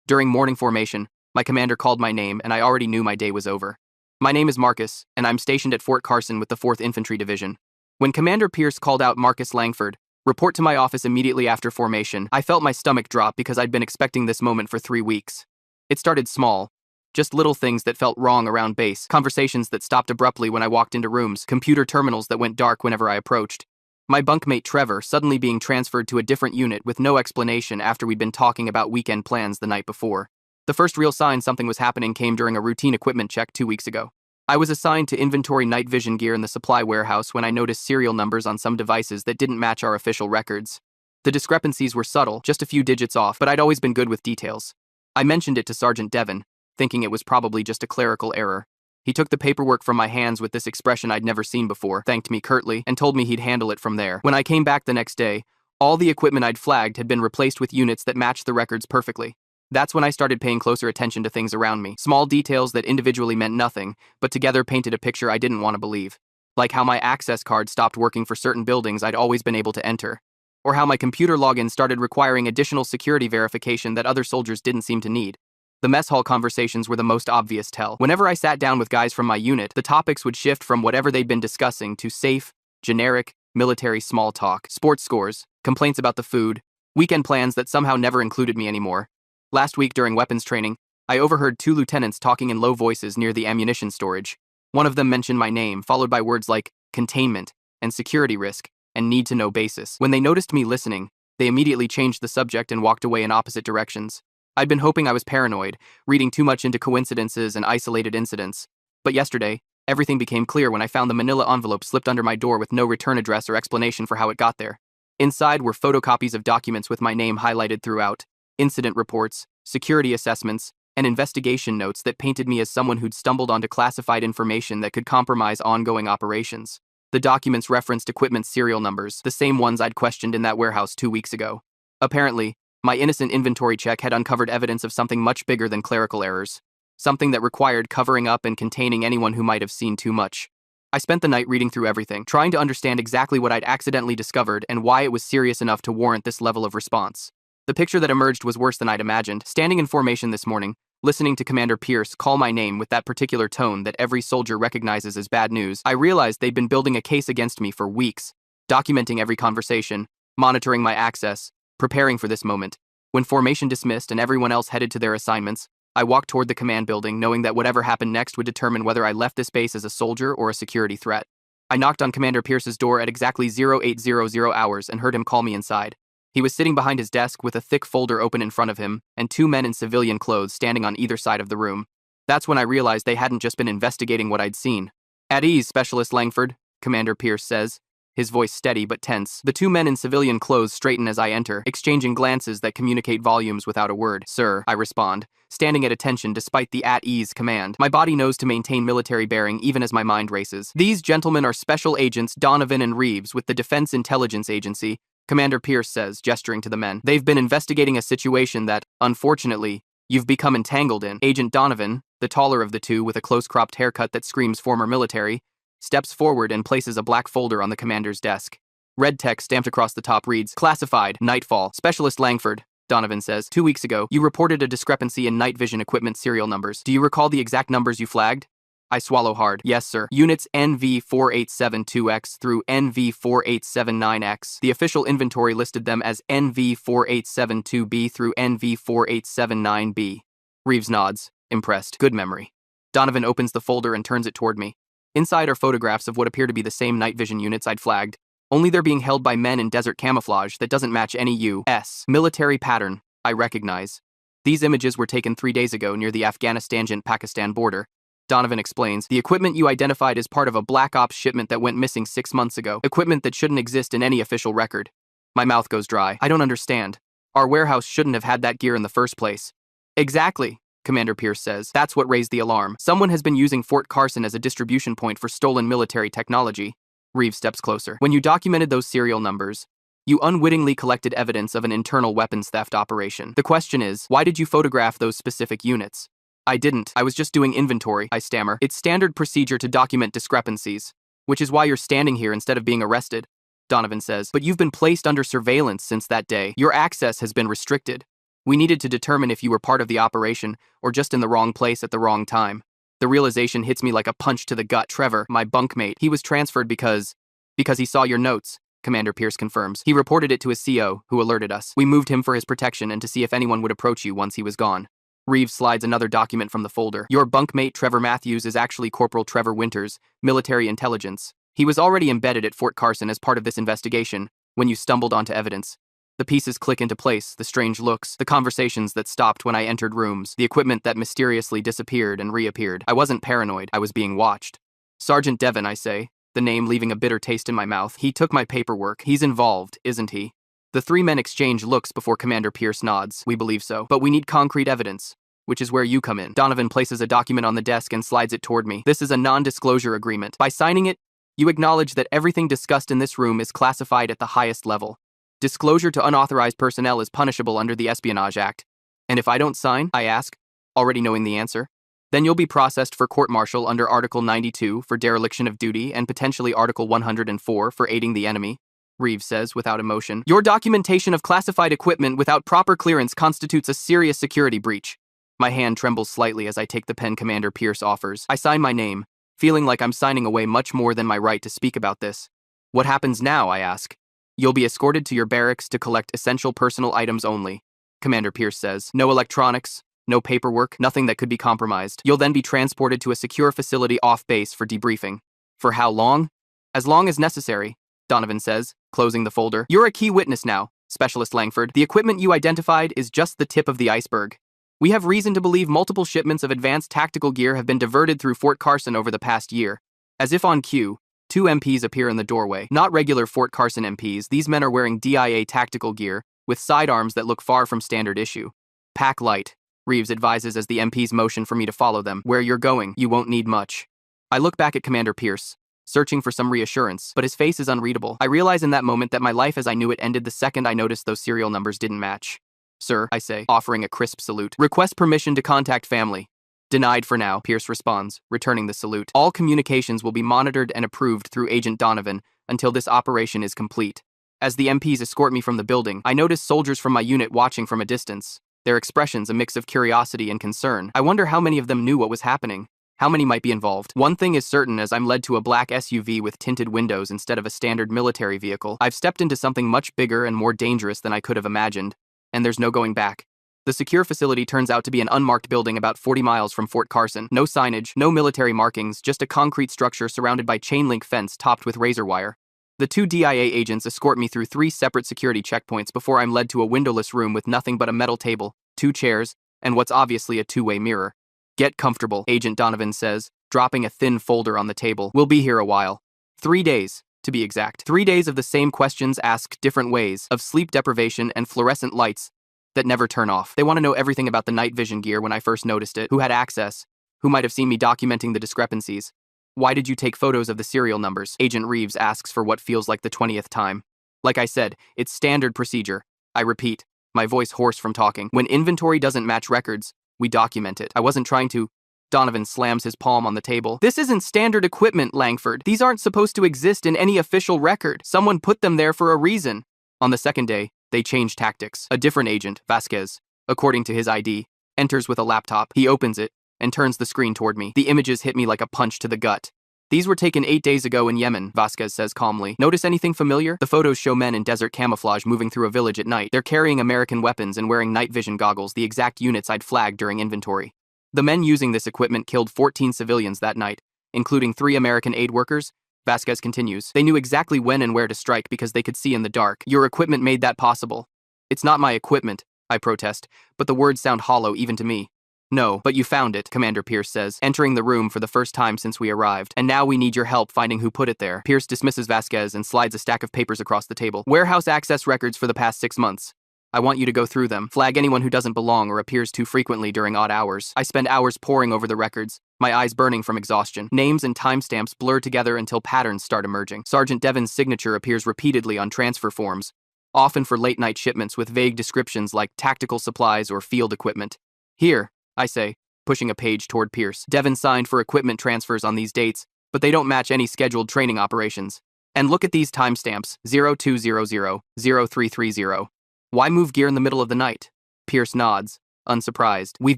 During morning formation, my commander called my name and I already knew my day was over. My name is Marcus, and I'm stationed at Fort Carson with the 4th Infantry Division. When Commander Pierce called out Marcus Langford, report to my office immediately after formation, I felt my stomach drop because I'd been expecting this moment for 3 weeks. It started small. Just little things that felt wrong around base, conversations that stopped abruptly when I walked into rooms, computer terminals that went dark whenever I approached. My bunkmate Trevor suddenly being transferred to a different unit with no explanation after we'd been talking about weekend plans the night before. The first real sign something was happening came during a routine equipment check 2 weeks ago. I was assigned to inventory night vision gear in the supply warehouse when I noticed serial numbers on some devices that didn't match our official records. The discrepancies were subtle, just a few digits off, but I'd always been good with details. I mentioned it to Sergeant Devon, thinking it was probably just a clerical error. He took the paperwork from my hands with this expression I'd never seen before, thanked me curtly, and told me he'd handle it from there. When I came back the next day, all the equipment I'd flagged had been replaced with units that matched the records perfectly. That's when I started paying closer attention to things around me. Small details that individually meant nothing, but together painted a picture I didn't want to believe. Like how my access card stopped working for certain buildings I'd always been able to enter. Or how my computer login started requiring additional security verification that other soldiers didn't seem to need. The mess hall conversations were the most obvious tell. Whenever I sat down with guys from my unit, the topics would shift from whatever they'd been discussing to safe, generic, military small talk, sports scores, complaints about the food, weekend plans that somehow never included me anymore. Last week during weapons training, I overheard 2 lieutenants talking in low voices near the ammunition storage. One of them mentioned my name, followed by words like containment and security risk and need-to-know basis. When they noticed me listening, they immediately changed the subject and walked away in opposite directions. I'd been hoping I was paranoid, reading too much into coincidences and isolated incidents. But yesterday, everything became clear when I found the manila envelope slipped under my door with no return address or explanation for how it got there. Inside were photocopies of documents with my name highlighted throughout, incident reports, security assessments, and investigation notes that painted me as someone who'd stumbled onto classified information that could compromise ongoing operations. The documents referenced equipment serial numbers, the same ones I'd questioned in that warehouse 2 weeks ago. Apparently, my innocent inventory check had uncovered evidence of something much bigger than clerical errors. Something that required covering up and containing anyone who might have seen too much. I spent the night reading through everything, trying to understand exactly what I'd accidentally discovered and why it was serious enough to warrant this level of response. The picture that emerged was worse than I'd imagined. Standing in formation this morning, listening to Commander Pierce call my name with that particular tone that every soldier recognizes as bad news, I realized they'd been building a case against me for weeks, documenting every conversation, monitoring my access, preparing for this moment. When formation dismissed and everyone else headed to their assignments, I walked toward the command building, knowing that whatever happened next would determine whether I left this base as a soldier or a security threat. I knocked on Commander Pierce's door at exactly 0800 hours and heard him call me inside. He was sitting behind his desk with a thick folder open in front of him and 2 men in civilian clothes standing on either side of the room. That's when I realized they hadn't just been investigating what I'd seen. At ease, Specialist Langford, Commander Pierce says, his voice steady but tense. The 2 men in civilian clothes straighten as I enter, exchanging glances that communicate volumes without a word. Sir, I respond, standing at attention despite the at-ease command. My body knows to maintain military bearing even as my mind races. These gentlemen are Special Agents Donovan and Reeves with the Defense Intelligence Agency, Commander Pierce says, gesturing to the men. They've been investigating a situation that, unfortunately, you've become entangled in. Agent Donovan, the taller of the 2 with a close-cropped haircut that screams former military, steps forward and places a black folder on the commander's desk. Red text stamped across the top reads, Classified, Nightfall. Specialist Langford, Donovan says, 2 weeks ago, you reported a discrepancy in night vision equipment serial numbers. Do you recall the exact numbers you flagged? I swallow hard. Yes, sir. Units NV4872X through NV4879X. The official inventory listed them as NV4872B through NV4879B. Reeves nods, impressed. Good memory. Donovan opens the folder and turns it toward me. Inside are photographs of what appear to be the same night vision units I'd flagged, only they're being held by men in desert camouflage that doesn't match any U.S. military pattern I recognize. These images were taken 3 days ago near the Afghanistan-Pakistan border. Donovan explains, the equipment you identified is part of a Black Ops shipment that went missing 6 months ago, equipment that shouldn't exist in any official record. My mouth goes dry. I don't understand. Our warehouse shouldn't have had that gear in the first place. Exactly, Commander Pierce says. That's what raised the alarm. Someone has been using Fort Carson as a distribution point for stolen military technology. Reeves steps closer. When you documented those serial numbers, you unwittingly collected evidence of an internal weapons theft operation. The question is, why did you photograph those specific units? I didn't. I was just doing inventory, I stammer. It's standard procedure to document discrepancies, which is why you're standing here instead of being arrested, Donovan says. But you've been placed under surveillance since that day. Your access has been restricted. We needed to determine if you were part of the operation or just in the wrong place at the wrong time. The realization hits me like a punch to the gut. Trevor, my bunkmate, he was transferred because he saw your notes, Commander Pierce confirms. He reported it to his CO, who alerted us. We moved him for his protection and to see if anyone would approach you once he was gone. Reeves slides another document from the folder. Your bunkmate, Trevor Matthews, is actually Corporal Trevor Winters, military intelligence. He was already embedded at Fort Carson as part of this investigation when you stumbled onto evidence. The pieces click into place, the strange looks, the conversations that stopped when I entered rooms, the equipment that mysteriously disappeared and reappeared. I wasn't paranoid, I was being watched. Sergeant Devon, I say, the name leaving a bitter taste in my mouth. He took my paperwork. He's involved, isn't he? The three men exchange looks before Commander Pierce nods. We believe so, but we need concrete evidence, which is where you come in. Donovan places a document on the desk and slides it toward me. This is a non-disclosure agreement. By signing it, you acknowledge that everything discussed in this room is classified at the highest level. Disclosure to unauthorized personnel is punishable under the Espionage Act. And if I don't sign, I ask, already knowing the answer, then you'll be processed for court-martial under Article 92 for dereliction of duty and potentially Article 104 for aiding the enemy, Reeves says without emotion. Your documentation of classified equipment without proper clearance constitutes a serious security breach. My hand trembles slightly as I take the pen Commander Pierce offers. I sign my name, feeling like I'm signing away much more than my right to speak about this. What happens now, I ask. You'll be escorted to your barracks to collect essential personal items only, Commander Pierce says. No electronics, no paperwork, nothing that could be compromised. You'll then be transported to a secure facility off base for debriefing. For how long? As long as necessary, Donovan says, closing the folder. You're a key witness now, Specialist Langford. The equipment you identified is just the tip of the iceberg. We have reason to believe multiple shipments of advanced tactical gear have been diverted through Fort Carson over the past year. As if on cue, two MPs appear in the doorway. Not regular Fort Carson MPs, these men are wearing DIA tactical gear, with sidearms that look far from standard issue. Pack light, Reeves advises as the MPs motion for me to follow them. Where you're going, you won't need much. I look back at Commander Pierce, searching for some reassurance, but his face is unreadable. I realize in that moment that my life as I knew it ended the second I noticed those serial numbers didn't match. Sir, I say, offering a crisp salute. Request permission to contact family. Denied for now, Pierce responds, returning the salute. All communications will be monitored and approved through Agent Donovan until this operation is complete. As the MPs escort me from the building, I notice soldiers from my unit watching from a distance. Their expressions a mix of curiosity and concern. I wonder how many of them knew what was happening. How many might be involved? One thing is certain as I'm led to a black SUV with tinted windows instead of a standard military vehicle. I've stepped into something much bigger and more dangerous than I could have imagined. And there's no going back. The secure facility turns out to be an unmarked building about 40 miles from Fort Carson. No signage, no military markings, just a concrete structure surrounded by chain-link fence topped with razor wire. The two DIA agents escort me through 3 separate security checkpoints before I'm led to a windowless room with nothing but a metal table, 2 chairs, and what's obviously a two-way mirror. Get comfortable, Agent Donovan says, dropping a thin folder on the table. We'll be here a while. 3 days, to be exact. 3 days of the same questions asked different ways, of sleep deprivation and fluorescent lights that never turn off. They want to know everything about the night vision gear when I first noticed it, who had access, who might have seen me documenting the discrepancies. Why did you take photos of the serial numbers? Agent Reeves asks for what feels like the 20th time. Like I said, it's standard procedure. I repeat, my voice hoarse from talking. When inventory doesn't match records, we document it. I wasn't trying to. Donovan slams his palm on the table. This isn't standard equipment, Langford. These aren't supposed to exist in any official record. Someone put them there for a reason. On the second day, they change tactics. A different agent, Vasquez, according to his ID, enters with a laptop. He opens it and turns the screen toward me. The images hit me like a punch to the gut. These were taken 8 days ago in Yemen, Vasquez says calmly. Notice anything familiar? The photos show men in desert camouflage moving through a village at night. They're carrying American weapons and wearing night vision goggles, the exact units I'd flagged during inventory. The men using this equipment killed 14 civilians that night, including 3 American aid workers. Vasquez continues. They knew exactly when and where to strike because they could see in the dark. Your equipment made that possible. It's not my equipment, I protest, but the words sound hollow even to me. No, but you found it, Commander Pierce says, entering the room for the first time since we arrived. And now we need your help finding who put it there. Pierce dismisses Vasquez and slides a stack of papers across the table. Warehouse access records for the past 6 months. I want you to go through them. Flag anyone who doesn't belong or appears too frequently during odd hours. I spend hours poring over the records, my eyes burning from exhaustion. Names and timestamps blur together until patterns start emerging. Sergeant Devon's signature appears repeatedly on transfer forms, often for late-night shipments with vague descriptions like tactical supplies or field equipment. Here, I say, pushing a page toward Pierce. Devon signed for equipment transfers on these dates, but they don't match any scheduled training operations. And look at these timestamps, 0200, 0330. Why move gear in the middle of the night? Pierce nods, unsurprised. We've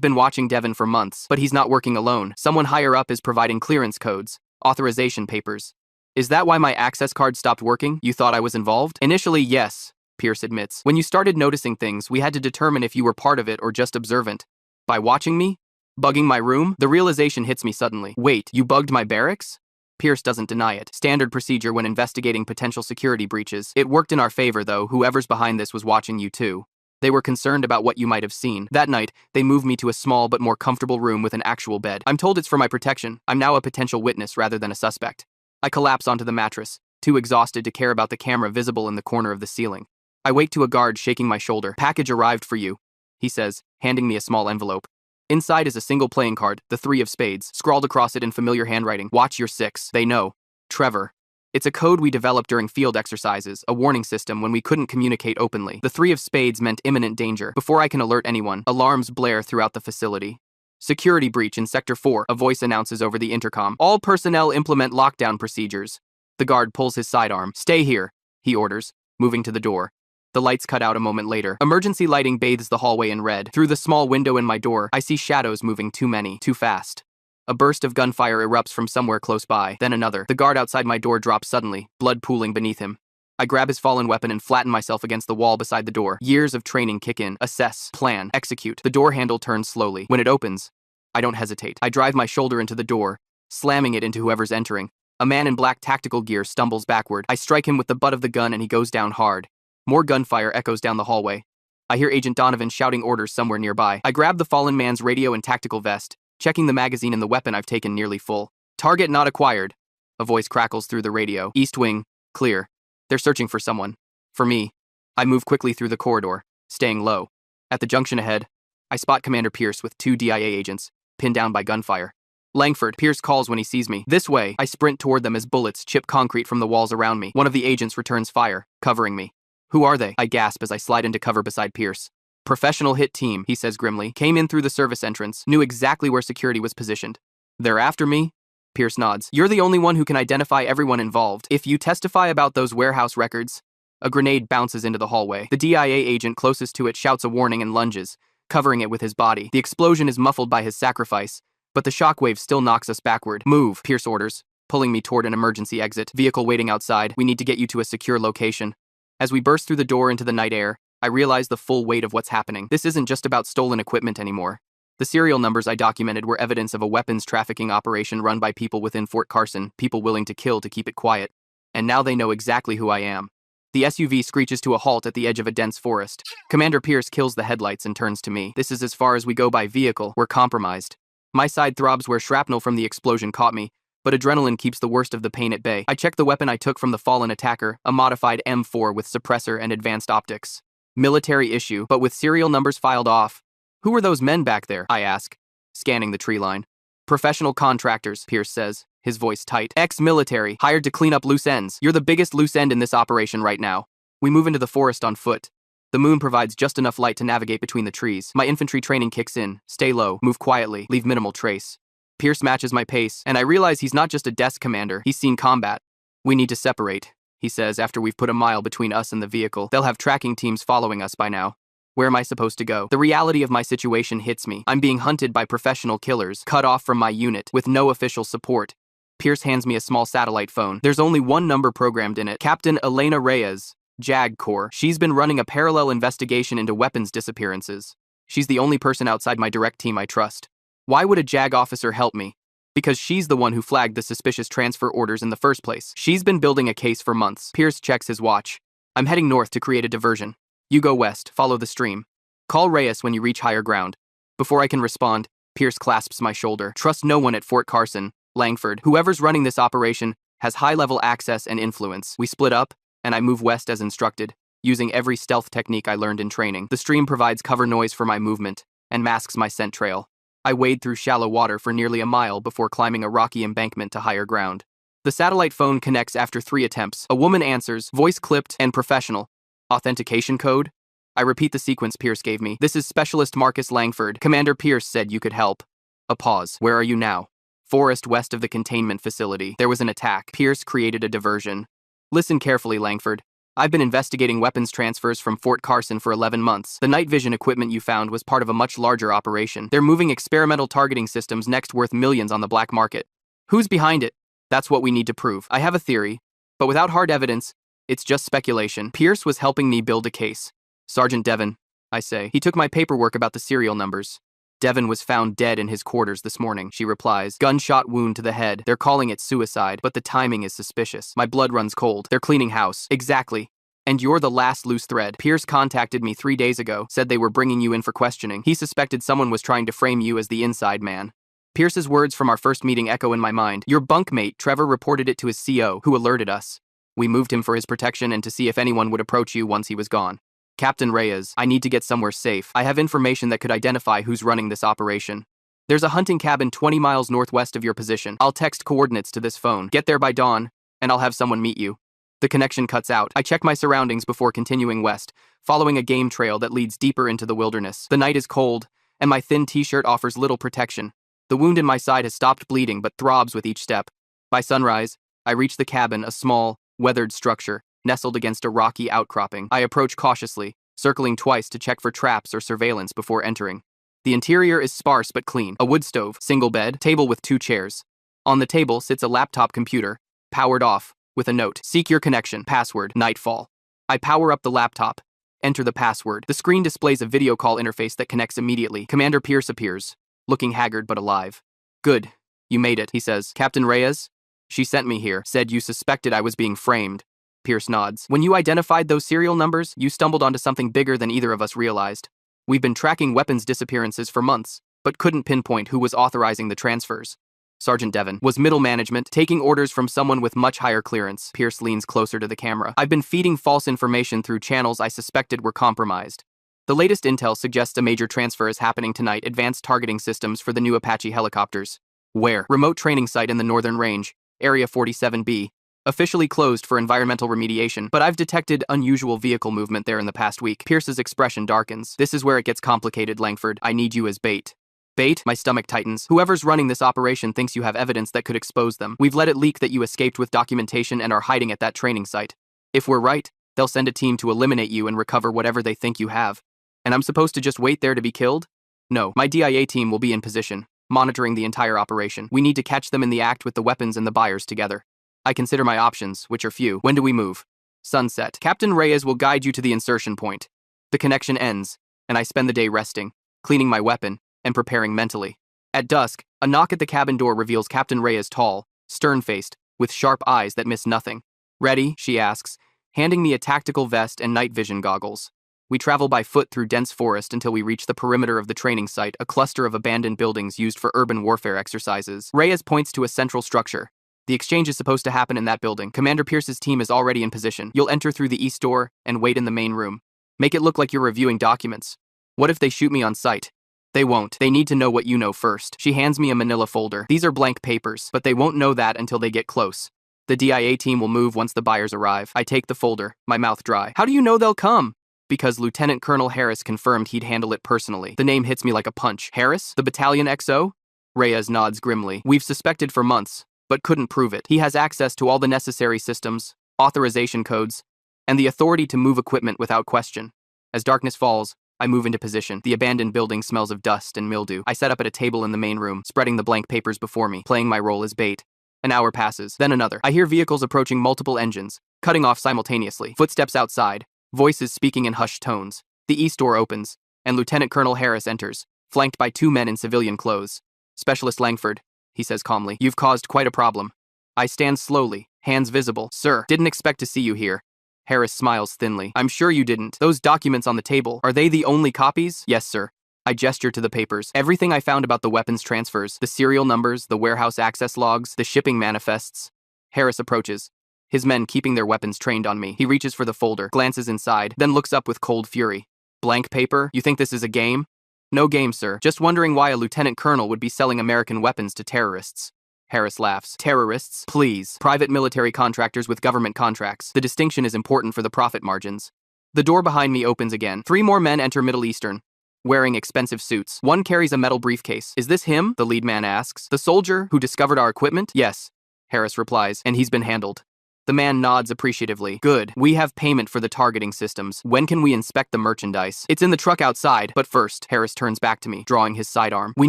been watching Devon for months, but he's not working alone. Someone higher up is providing clearance codes, authorization papers. Is that why my access card stopped working? You thought I was involved? Initially, yes, Pierce admits. When you started noticing things, we had to determine if you were part of it or just observant. By watching me? Bugging my room? The realization hits me suddenly. Wait, you bugged my barracks? Pierce doesn't deny it. Standard procedure when investigating potential security breaches. It worked in our favor, though. Whoever's behind this was watching you too. They were concerned about what you might have seen. That night, they moved me to a small but more comfortable room with an actual bed. I'm told it's for my protection. I'm now a potential witness rather than a suspect. I collapse onto the mattress, too exhausted to care about the camera visible in the corner of the ceiling. I wake to a guard shaking my shoulder. Package arrived for you, he says, handing me a small envelope. Inside is a single playing card, the 3 of spades, scrawled across it in familiar handwriting. Watch your 6. They know. Trevor. It's a code we developed during field exercises, a warning system when we couldn't communicate openly. The 3 of spades meant imminent danger. Before I can alert anyone, alarms blare throughout the facility. Security breach in Sector 4, a voice announces over the intercom. All personnel implement lockdown procedures. The guard pulls his sidearm. Stay here, he orders, moving to the door. The lights cut out a moment later. Emergency lighting bathes the hallway in red. Through the small window in my door, I see shadows moving too many, too fast. A burst of gunfire erupts from somewhere close by, then another. The guard outside my door drops suddenly, blood pooling beneath him. I grab his fallen weapon and flatten myself against the wall beside the door. Years of training kick in. Assess, plan, execute. The door handle turns slowly. When it opens, I don't hesitate. I drive my shoulder into the door, slamming it into whoever's entering. A man in black tactical gear stumbles backward. I strike him with the butt of the gun and he goes down hard. More gunfire echoes down the hallway. I hear Agent Donovan shouting orders somewhere nearby. I grab the fallen man's radio and tactical vest, checking the magazine and the weapon I've taken nearly full. Target not acquired. A voice crackles through the radio. East wing, clear. They're searching for someone. For me. I move quickly through the corridor, staying low. At the junction ahead, I spot Commander Pierce with 2 DIA agents, pinned down by gunfire. Langford, Pierce calls when he sees me. This way, I sprint toward them as bullets chip concrete from the walls around me. One of the agents returns fire, covering me. Who are they? I gasp as I slide into cover beside Pierce. Professional hit team, he says grimly. Came in through the service entrance, knew exactly where security was positioned. They're after me? Pierce nods. You're the only one who can identify everyone involved. If you testify about those warehouse records... A grenade bounces into the hallway. The DIA agent closest to it shouts a warning and lunges, covering it with his body. The explosion is muffled by his sacrifice, but the shockwave still knocks us backward. Move, Pierce orders, pulling me toward an emergency exit. Vehicle waiting outside. We need to get you to a secure location. As we burst through the door into the night air, I realize the full weight of what's happening. This isn't just about stolen equipment anymore. The serial numbers I documented were evidence of a weapons trafficking operation run by people within Fort Carson, people willing to kill to keep it quiet. And now they know exactly who I am. The SUV screeches to a halt at the edge of a dense forest. Commander Pierce kills the headlights and turns to me. This is as far as we go by vehicle. We're compromised. My side throbs where shrapnel from the explosion caught me, but adrenaline keeps the worst of the pain at bay. I check the weapon I took from the fallen attacker, a modified M4 with suppressor and advanced optics. Military issue, but with serial numbers filed off. Who are those men back there? I ask, scanning the tree line. Professional contractors, Pierce says, his voice tight. Ex-military, hired to clean up loose ends. You're the biggest loose end in this operation right now. We move into the forest on foot. The moon provides just enough light to navigate between the trees. My infantry training kicks in. Stay low, move quietly, leave minimal trace. Pierce matches my pace, and I realize he's not just a desk commander, he's seen combat. We need to separate, he says after we've put a mile between us and the vehicle. They'll have tracking teams following us by now. Where am I supposed to go? The reality of my situation hits me. I'm being hunted by professional killers, cut off from my unit, with no official support. Pierce hands me a small satellite phone. There's only one number programmed in it. Captain Elena Reyes, JAG Corps. She's been running a parallel investigation into weapons disappearances. She's the only person outside my direct team I trust. Why would a JAG officer help me? Because she's the one who flagged the suspicious transfer orders in the first place. She's been building a case for months. Pierce checks his watch. I'm heading north to create a diversion. You go west, follow the stream. Call Reyes when you reach higher ground. Before I can respond, Pierce clasps my shoulder. Trust no one at Fort Carson, Langford. Whoever's running this operation has high-level access and influence. We split up, and I move west as instructed, using every stealth technique I learned in training. The stream provides cover noise for my movement and masks my scent trail. I wade through shallow water for nearly a mile before climbing a rocky embankment to higher ground. The satellite phone connects after 3 attempts. A woman answers, voice clipped and professional. Authentication code? I repeat the sequence Pierce gave me. This is Specialist Marcus Langford. Commander Pierce said you could help. A pause. Where are you now? Forest west of the containment facility. There was an attack. Pierce created a diversion. Listen carefully, Langford. I've been investigating weapons transfers from Fort Carson for 11 months. The night vision equipment you found was part of a much larger operation. They're moving experimental targeting systems next worth millions on the black market. Who's behind it? That's what we need to prove. I have a theory, but without hard evidence, it's just speculation. Pierce was helping me build a case. Sergeant Devon, I say. He took my paperwork about the serial numbers. Devon was found dead in his quarters this morning, she replies. Gunshot wound to the head. They're calling it suicide, but the timing is suspicious. My blood runs cold. They're cleaning house. Exactly. And you're the last loose thread. Pierce contacted me 3 days ago, said they were bringing you in for questioning. He suspected someone was trying to frame you as the inside man. Pierce's words from our first meeting echo in my mind. Your bunkmate, Trevor, reported it to his CO, who alerted us. We moved him for his protection and to see if anyone would approach you once he was gone. Captain Reyes, I need to get somewhere safe. I have information that could identify who's running this operation. There's a hunting cabin 20 miles northwest of your position. I'll text coordinates to this phone. Get there by dawn, and I'll have someone meet you. The connection cuts out. I check my surroundings before continuing west, following a game trail that leads deeper into the wilderness. The night is cold, and my thin t-shirt offers little protection. The wound in my side has stopped bleeding but throbs with each step. By sunrise, I reach the cabin, a small, weathered structure, nestled against a rocky outcropping. I approach cautiously, circling twice to check for traps or surveillance before entering. The interior is sparse but clean. A wood stove, single bed, table with 2 chairs. On the table sits a laptop computer, powered off, with a note. Seek your connection. Password, Nightfall. I power up the laptop. Enter the password. The screen displays a video call interface that connects immediately. Commander Pierce appears, looking haggard but alive. Good. You made it, he says. Captain Reyes? She sent me here, said you suspected I was being framed. Pierce nods. When you identified those serial numbers, you stumbled onto something bigger than either of us realized. We've been tracking weapons disappearances for months, but couldn't pinpoint who was authorizing the transfers. Sergeant Devon was middle management, taking orders from someone with much higher clearance. Pierce leans closer to the camera. I've been feeding false information through channels I suspected were compromised. The latest intel suggests a major transfer is happening tonight. Advanced targeting systems for the new Apache helicopters. Where? Remote training site in the Northern Range, Area 47B. Officially closed for environmental remediation, but I've detected unusual vehicle movement there in the past week. Pierce's expression darkens. This is where it gets complicated, Langford. I need you as bait. Bait? My stomach tightens. Whoever's running this operation thinks you have evidence that could expose them. We've let it leak that you escaped with documentation and are hiding at that training site. If we're right, they'll send a team to eliminate you and recover whatever they think you have. And I'm supposed to just wait there to be killed? No, my DIA team will be in position, monitoring the entire operation. We need to catch them in the act with the weapons and the buyers together. I consider my options, which are few. When do we move? Sunset. Captain Reyes will guide you to the insertion point. The connection ends, and I spend the day resting, cleaning my weapon, and preparing mentally. At dusk, a knock at the cabin door reveals Captain Reyes tall, stern-faced, with sharp eyes that miss nothing. Ready? She asks, handing me a tactical vest and night vision goggles. We travel by foot through dense forest until we reach the perimeter of the training site, a cluster of abandoned buildings used for urban warfare exercises. Reyes points to a central structure. The exchange is supposed to happen in that building. Commander Pierce's team is already in position. You'll enter through the east door and wait in the main room. Make it look like you're reviewing documents. What if they shoot me on sight? They won't. They need to know what you know first. She hands me a manila folder. These are blank papers, but they won't know that until they get close. The DIA team will move once the buyers arrive. I take the folder, my mouth dry. How do you know they'll come? Because Lieutenant Colonel Harris confirmed he'd handle it personally. The name hits me like a punch. Harris? The battalion XO? Reyes nods grimly. We've suspected for months, but couldn't prove it. He has access to all the necessary systems, authorization codes, and the authority to move equipment without question. As darkness falls, I move into position. The abandoned building smells of dust and mildew. I set up at a table in the main room, spreading the blank papers before me, playing my role as bait. An hour passes, then another. I hear vehicles approaching multiple engines, cutting off simultaneously. Footsteps outside, voices speaking in hushed tones. The east door opens, and Lieutenant Colonel Harris enters, flanked by 2 men in civilian clothes. Specialist Langford, he says calmly. You've caused quite a problem. I stand slowly, hands visible. Sir, didn't expect to see you here. Harris smiles thinly. I'm sure you didn't. Those documents on the table, are they the only copies? Yes, sir. I gesture to the papers. Everything I found about the weapons transfers, the serial numbers, the warehouse access logs, the shipping manifests. Harris approaches, his men keeping their weapons trained on me. He reaches for the folder, glances inside, then looks up with cold fury. Blank paper? You think this is a game? No game, sir. Just wondering why a lieutenant colonel would be selling American weapons to terrorists. Harris laughs. Terrorists? Please. Private military contractors with government contracts. The distinction is important for the profit margins. The door behind me opens again. 3 more men enter Middle Eastern, wearing expensive suits. One carries a metal briefcase. Is this him? The lead man asks. The soldier who discovered our equipment? Yes, Harris replies, and he's been handled. The man nods appreciatively. Good. We have payment for the targeting systems. When can we inspect the merchandise? It's in the truck outside. But first, Harris turns back to me, drawing his sidearm. We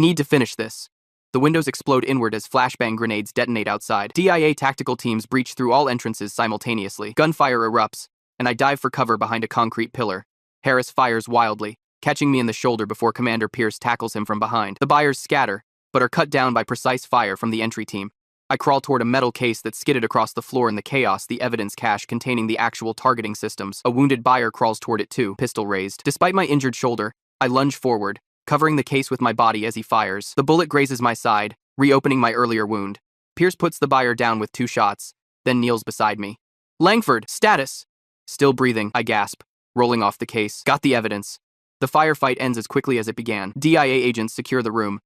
need to finish this. The windows explode inward as flashbang grenades detonate outside. DIA tactical teams breach through all entrances simultaneously. Gunfire erupts, and I dive for cover behind a concrete pillar. Harris fires wildly, catching me in the shoulder before Commander Pierce tackles him from behind. The buyers scatter, but are cut down by precise fire from the entry team. I crawl toward a metal case that skidded across the floor in the chaos, the evidence cache containing the actual targeting systems. A wounded buyer crawls toward it too, pistol raised. Despite my injured shoulder, I lunge forward, covering the case with my body as he fires. The bullet grazes my side, reopening my earlier wound. Pierce puts the buyer down with 2 shots, then kneels beside me. Langford, status! Still breathing, I gasp, rolling off the case. Got the evidence. The firefight ends as quickly as it began. DIA agents secure the room,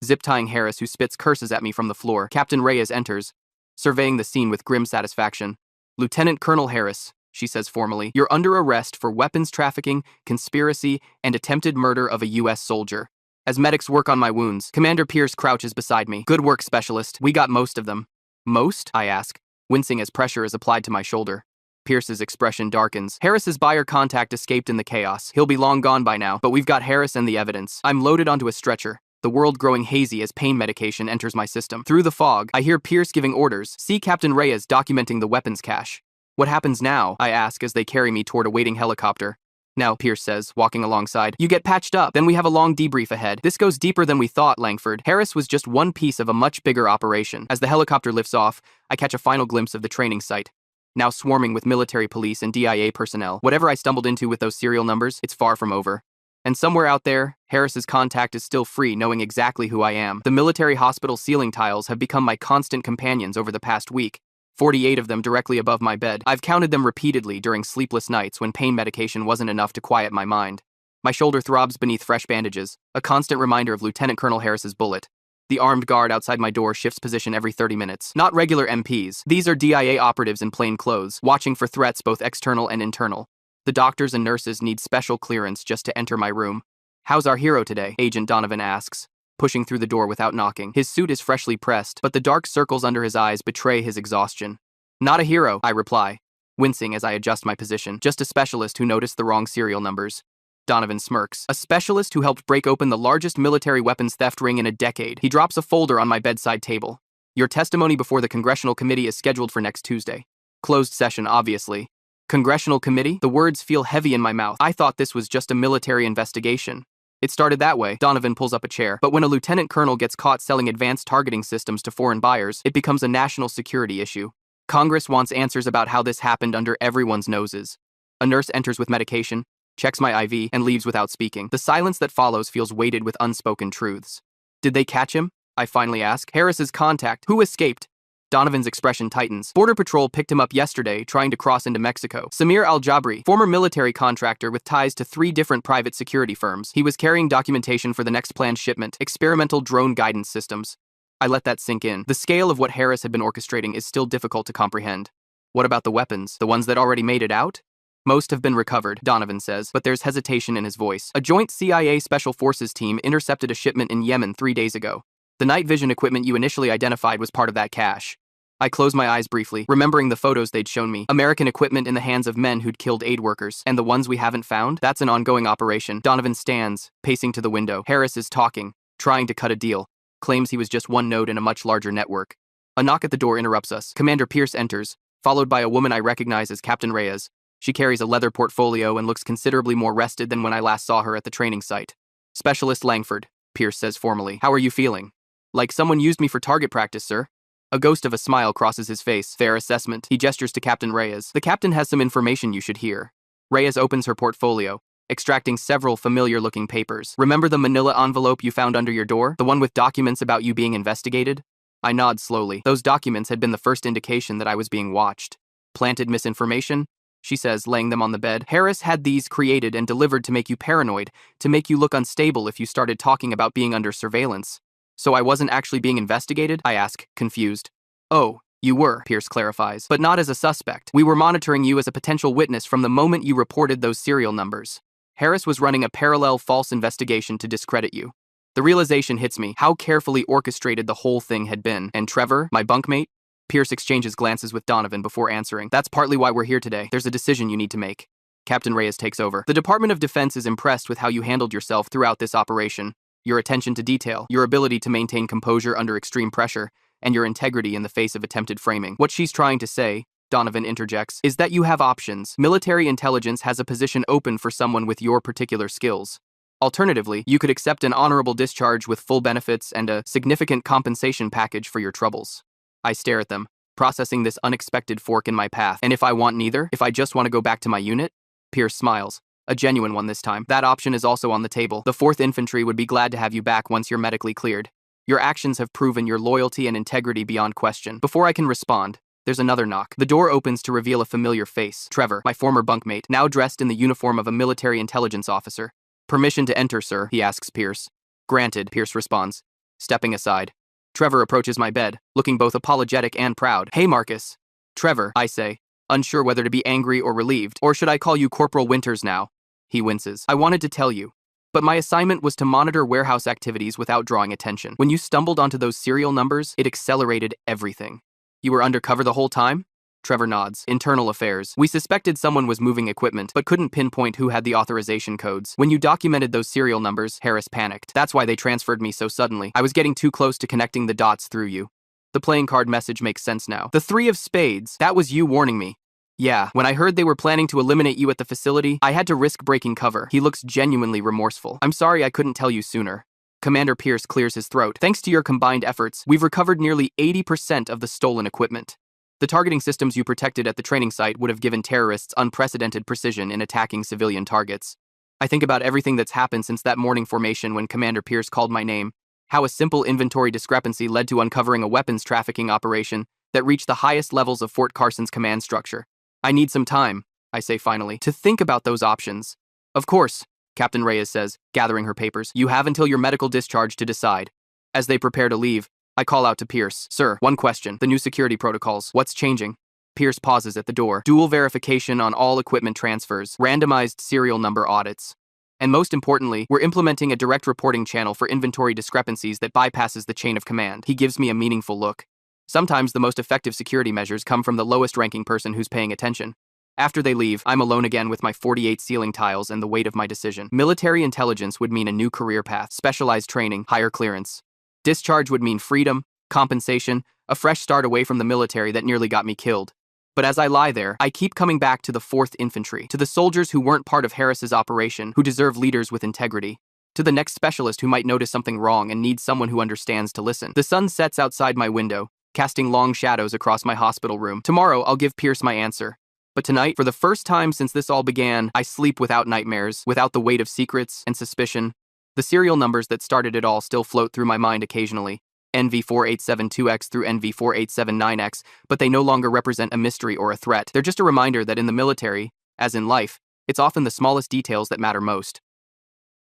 zip-tying Harris, who spits curses at me from the floor. Captain Reyes enters, surveying the scene with grim satisfaction. Lieutenant Colonel Harris, she says formally, you're under arrest for weapons trafficking, conspiracy, and attempted murder of a U.S. soldier. As medics work on my wounds, Commander Pierce crouches beside me. Good work, Specialist. We got most of them. Most? I ask, wincing as pressure is applied to my shoulder. Pierce's expression darkens. Harris's buyer contact escaped in the chaos. He'll be long gone by now, but we've got Harris and the evidence. I'm loaded onto a stretcher, the world growing hazy as pain medication enters my system. Through the fog, I hear Pierce giving orders. See Captain Reyes documenting the weapons cache. What happens now? I ask as they carry me toward a waiting helicopter. Now, Pierce says, walking alongside, you get patched up, then we have a long debrief ahead. This goes deeper than we thought, Langford. Harris was just one piece of a much bigger operation. As the helicopter lifts off, I catch a final glimpse of the training site, now swarming with military police and DIA personnel. Whatever I stumbled into with those serial numbers, it's far from over. And somewhere out there, Harris's contact is still free, knowing exactly who I am. The military hospital ceiling tiles have become my constant companions over the past week, 48 of them directly above my bed. I've counted them repeatedly during sleepless nights when pain medication wasn't enough to quiet my mind. My shoulder throbs beneath fresh bandages, a constant reminder of Lieutenant Colonel Harris's bullet. The armed guard outside my door shifts position every 30 minutes. Not regular MPs. These are DIA operatives in plain clothes, watching for threats both external and internal. The doctors and nurses need special clearance just to enter my room. How's our hero today? Agent Donovan asks, pushing through the door without knocking. His suit is freshly pressed, but the dark circles under his eyes betray his exhaustion. Not a hero, I reply, wincing as I adjust my position. Just a specialist who noticed the wrong serial numbers. Donovan smirks. A specialist who helped break open the largest military weapons theft ring in a decade. He drops a folder on my bedside table. Your testimony before the Congressional Committee is scheduled for next Tuesday. Closed session, obviously. Congressional Committee? The words feel heavy in my mouth. I thought this was just a military investigation. It started that way. Donovan pulls up a chair. But when a lieutenant colonel gets caught selling advanced targeting systems to foreign buyers, it becomes a national security issue. Congress wants answers about how this happened under everyone's noses. A nurse enters with medication, checks my IV, and leaves without speaking. The silence that follows feels weighted with unspoken truths. Did they catch him? I finally ask. Harris's contact. Who escaped? Donovan's expression tightens. Border Patrol picked him up yesterday, trying to cross into Mexico. Samir Al-Jabri, former military contractor with ties to 3 different private security firms. He was carrying documentation for the next planned shipment, experimental drone guidance systems. I let that sink in. The scale of what Harris had been orchestrating is still difficult to comprehend. What about the weapons? The ones that already made it out? Most have been recovered, Donovan says, but there's hesitation in his voice. A joint CIA Special Forces team intercepted a shipment in Yemen 3 days ago. The night vision equipment you initially identified was part of that cache. I close my eyes briefly, remembering the photos they'd shown me. American equipment in the hands of men who'd killed aid workers. And the ones we haven't found? That's an ongoing operation. Donovan stands, pacing to the window. Harris is talking, trying to cut a deal. Claims he was just one node in a much larger network. A knock at the door interrupts us. Commander Pierce enters, followed by a woman I recognize as Captain Reyes. She carries a leather portfolio and looks considerably more rested than when I last saw her at the training site. Specialist Langford, Pierce says formally. How are you feeling? Like someone used me for target practice, sir. A ghost of a smile crosses his face. Fair assessment. He gestures to Captain Reyes. The captain has some information you should hear. Reyes opens her portfolio, extracting several familiar-looking papers. Remember the manila envelope you found under your door? The one with documents about you being investigated? I nod slowly. Those documents had been the first indication that I was being watched. Planted misinformation? She says, laying them on the bed. Harris had these created and delivered to make you paranoid, to make you look unstable if you started talking about being under surveillance. So I wasn't actually being investigated? I ask, confused. Oh, you were, Pierce clarifies, but not as a suspect. We were monitoring you as a potential witness from the moment you reported those serial numbers. Harris was running a parallel false investigation to discredit you. The realization hits me, how carefully orchestrated the whole thing had been. And Trevor, my bunkmate? Pierce exchanges glances with Donovan before answering. That's partly why we're here today. There's a decision you need to make. Captain Reyes takes over. The Department of Defense is impressed with how you handled yourself throughout this operation. Your attention to detail, your ability to maintain composure under extreme pressure, and your integrity in the face of attempted framing. What she's trying to say, Donovan interjects, is that you have options. Military intelligence has a position open for someone with your particular skills. Alternatively, you could accept an honorable discharge with full benefits and a significant compensation package for your troubles. I stare at them, processing this unexpected fork in my path. And if I want neither, if I just want to go back to my unit? Pierce smiles. A genuine one this time. That option is also on the table. The 4th Infantry would be glad to have you back once you're medically cleared. Your actions have proven your loyalty and integrity beyond question. Before I can respond, there's another knock. The door opens to reveal a familiar face. Trevor, my former bunkmate, now dressed in the uniform of a military intelligence officer. Permission to enter, sir, he asks Pierce. Granted, Pierce responds, stepping aside. Trevor approaches my bed, looking both apologetic and proud. Hey, Marcus. Trevor, I say, unsure whether to be angry or relieved. Or should I call you Corporal Winters now? He winces. I wanted to tell you, but my assignment was to monitor warehouse activities without drawing attention. When you stumbled onto those serial numbers, it accelerated everything. You were undercover the whole time? Trevor nods. Internal affairs. We suspected someone was moving equipment, but couldn't pinpoint who had the authorization codes. When you documented those serial numbers, Harris panicked. That's why they transferred me so suddenly. I was getting too close to connecting the dots through you. The playing card message makes sense now. The 3 of spades. That was you warning me. Yeah, when I heard they were planning to eliminate you at the facility, I had to risk breaking cover. He looks genuinely remorseful. I'm sorry I couldn't tell you sooner. Commander Pierce clears his throat. Thanks to your combined efforts, we've recovered nearly 80% of the stolen equipment. The targeting systems you protected at the training site would have given terrorists unprecedented precision in attacking civilian targets. I think about everything that's happened since that morning formation when Commander Pierce called my name, how a simple inventory discrepancy led to uncovering a weapons trafficking operation that reached the highest levels of Fort Carson's command structure. I need some time, I say finally, to think about those options. Of course, Captain Reyes says, gathering her papers. You have until your medical discharge to decide. As they prepare to leave, I call out to Pierce. Sir, one question. The new security protocols. What's changing? Pierce pauses at the door. Dual verification on all equipment transfers. Randomized serial number audits. And most importantly, we're implementing a direct reporting channel for inventory discrepancies that bypasses the chain of command. He gives me a meaningful look. Sometimes the most effective security measures come from the lowest-ranking person who's paying attention. After they leave, I'm alone again with my 48 ceiling tiles and the weight of my decision. Military intelligence would mean a new career path, specialized training, higher clearance. Discharge would mean freedom, compensation, a fresh start away from the military that nearly got me killed. But as I lie there, I keep coming back to the 4th Infantry, to the soldiers who weren't part of Harris's operation, who deserve leaders with integrity, to the next specialist who might notice something wrong and needs someone who understands to listen. The sun sets outside my window, casting long shadows across my hospital room. Tomorrow, I'll give Pierce my answer. But tonight, for the first time since this all began, I sleep without nightmares, without the weight of secrets and suspicion. The serial numbers that started it all still float through my mind occasionally, NV4872X through NV4879X, but they no longer represent a mystery or a threat. They're just a reminder that in the military, as in life, it's often the smallest details that matter most.